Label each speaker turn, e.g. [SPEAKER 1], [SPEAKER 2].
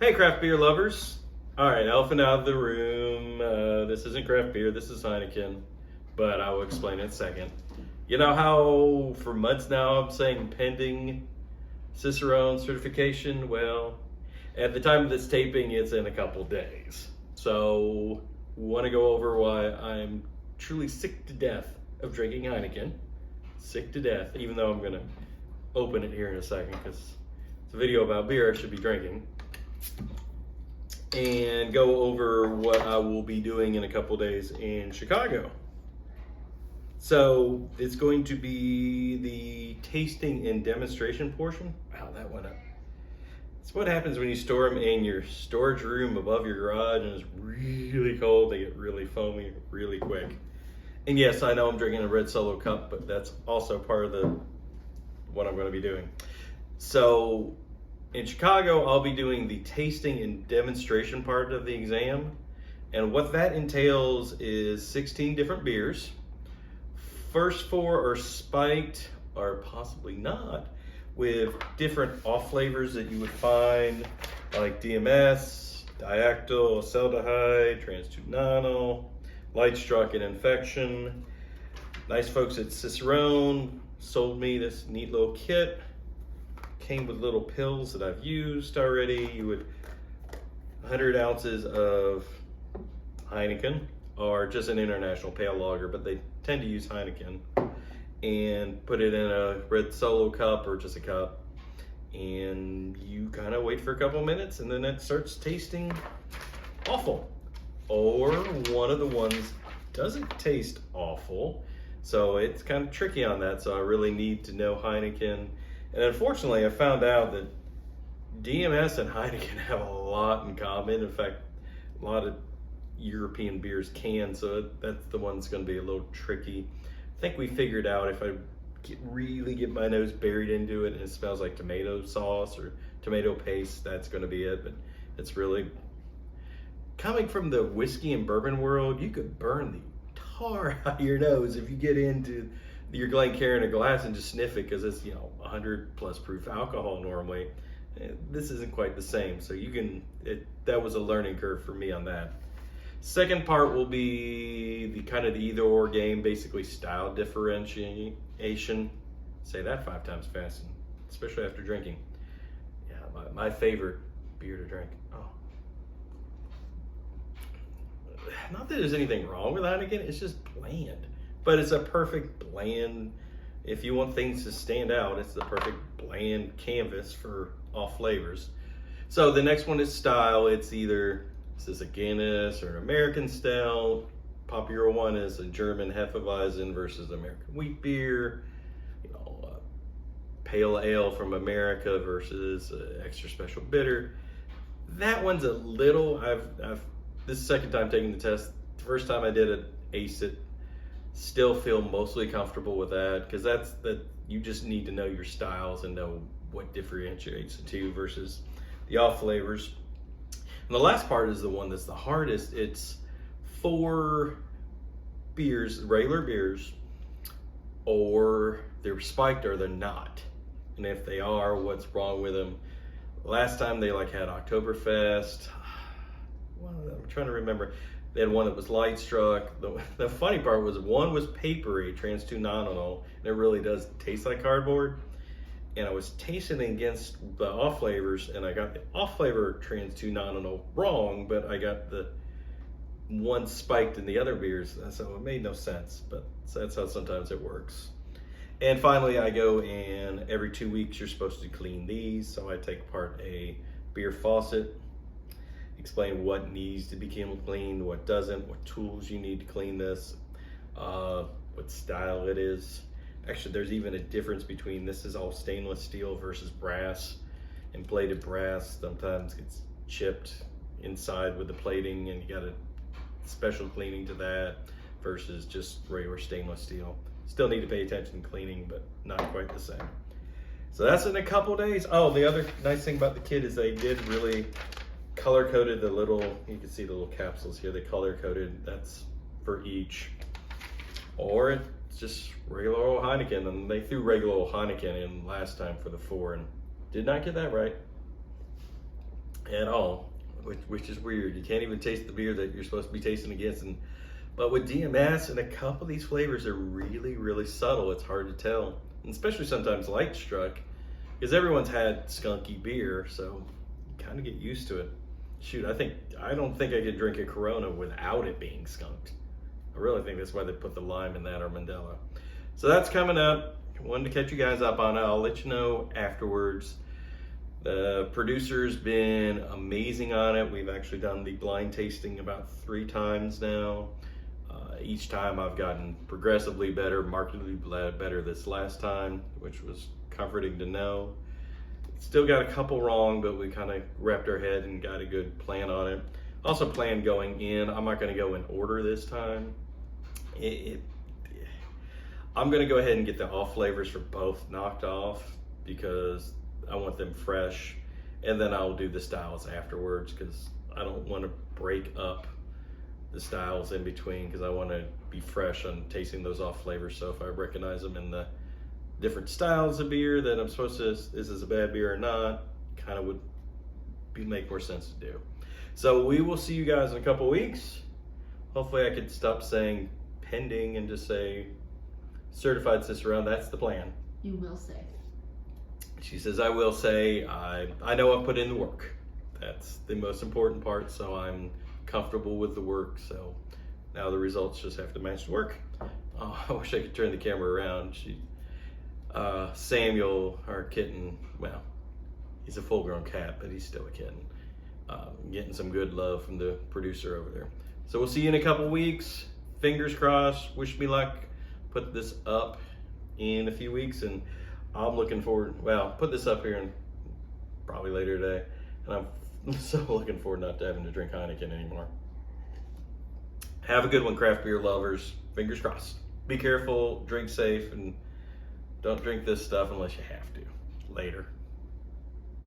[SPEAKER 1] Hey, craft beer lovers. All right, elephant out of the room. This isn't craft beer, this is Heineken, but I will explain in a second. You know how for months now I'm saying pending Cicerone certification? Well, at the time of this taping, it's in a couple days. So, want to go over why I'm truly sick to death of drinking Heineken. Sick to death, even though I'm going to open it here in a second because it's a video about beer I should be drinking. And go over what I will be doing in a couple days in Chicago. So it's going to be the tasting and demonstration portion. Wow, that went up. It's what happens when you store them in your storage room above your garage and it's really cold. They get really foamy really quick. And yes, I know I'm drinking a red Solo cup, but that's also part of what I'm going to be doing. So in Chicago, I'll be doing the tasting and demonstration part of the exam. And what that entails is 16 different beers. First four are spiked, or possibly not, with different off flavors that you would find, like DMS, diactyl, acetaldehyde, trans-2-nonyl, light struck and infection. Nice folks at Cicerone sold me this neat little kit. Came with little pills that I've used already. You would 100 ounces of Heineken, or just an international pale lager, but they tend to use Heineken, and put it in a red Solo cup or just a cup, and you kind of wait for a couple minutes, and then it starts tasting awful, or one of the ones doesn't taste awful. So it's kind of tricky on that. So I really need to know Heineken. And unfortunately, I found out that DMS and Heineken have a lot in common. In fact, a lot of European beers can, so that's the one that's going to be a little tricky. I think we figured out if I really get my nose buried into it and it smells like tomato sauce or tomato paste, that's going to be it. But it's really coming from the whiskey and bourbon world. You could burn the tar out of your nose if you get into your Glencairn in a glass and just sniff it, because it's 100 plus proof alcohol normally. This isn't quite the same, so that was a learning curve for me on that. Second part will be the kind of the either or game, basically style differentiation. Say that 5 times fast, especially after drinking. Yeah, my favorite beer to drink. Oh. Not that there's anything wrong with Heineken, it's just bland. But it's a perfect bland, if you want things to stand out, it's the perfect bland canvas for off flavors. So the next one is style. It's either, this is a Guinness or an American style. Popular one is a German Hefeweizen versus American wheat beer. Pale ale from America versus extra special bitter. That one's a little, this is the second time taking the test. The first time I did it, aced it. Still feel mostly comfortable with that, because you just need to know your styles and know what differentiates the two versus the off flavors. And the last part is the one that's the hardest. It's 4 beers, regular beers, or they're spiked or they're not. And if they are, what's wrong with them? Last time they had Oktoberfest. Well, I'm trying to remember. They had one that was light struck. The funny part was one was papery, trans-2-nonyl, and it really does taste like cardboard. And I was tasting it against the off flavors, and I got the off flavor trans-2-nonyl wrong, but I got the one spiked in the other beers, so it made no sense. But that's how sometimes it works. And finally, I go, and every 2 weeks you're supposed to clean these. So I take apart a beer faucet, explain what needs to be cleaned, what doesn't, what tools you need to clean this, what style it is. Actually, there's even a difference between this is all stainless steel versus brass. And plated brass sometimes gets chipped inside with the plating, and you got a special cleaning to that versus just regular stainless steel. Still need to pay attention to cleaning, but not quite the same. So that's in a couple days. Oh, the other nice thing about the kit is they did really color coded the little, you can see the little capsules here, they color coded, that's for each. Or it's just regular old Heineken, and they threw regular old Heineken in last time for the 4 and did not get that right. at all, which is weird. You can't even taste the beer that you're supposed to be tasting against. But with DMS and a couple of these flavors are really, really subtle. It's hard to tell, and especially sometimes light struck, because everyone's had skunky beer, so you kind of get used to it. Shoot, I don't think I could drink a Corona without it being skunked. I really think that's why they put the lime in that, or Mandela. So that's coming up. Wanted to catch you guys up on it. I'll let you know afterwards. The producer's been amazing on it. We've actually done the blind tasting about 3 times now. Each time I've gotten progressively better, markedly better this last time, which was comforting to know. Still got a couple wrong, but we kind of wrapped our head and got a good plan on it. Also planned going in, I'm not going to go in order this time. I'm going to go ahead and get the off flavors for both knocked off because I want them fresh, and then I'll do the styles afterwards because I don't want to break up the styles in between, because I want to be fresh on tasting those off flavors. So if I recognize them in the different styles of beer that I'm supposed to, is this a bad beer or not, kind of would make more sense to do. So we will see you guys in a couple weeks. Hopefully I could stop saying pending and just say Certified Cicerone. That's the plan.
[SPEAKER 2] You will say.
[SPEAKER 1] She says I will say. I know I've put in the work. That's the most important part, so I'm comfortable with the work. So now the results just have to match the work. Oh, I wish I could turn the camera around. Samuel, our kitten, well, he's a full-grown cat, but he's still a kitten. Getting some good love from the producer over there. So we'll see you in a couple weeks. Fingers crossed. Wish me luck. Put this up in a few weeks, and I'm looking forward. Well, put this up here and probably later today, and I'm so looking forward not to having to drink Heineken anymore. Have a good one, craft beer lovers. Fingers crossed. Be careful, drink safe, and don't drink this stuff unless you have to. Later.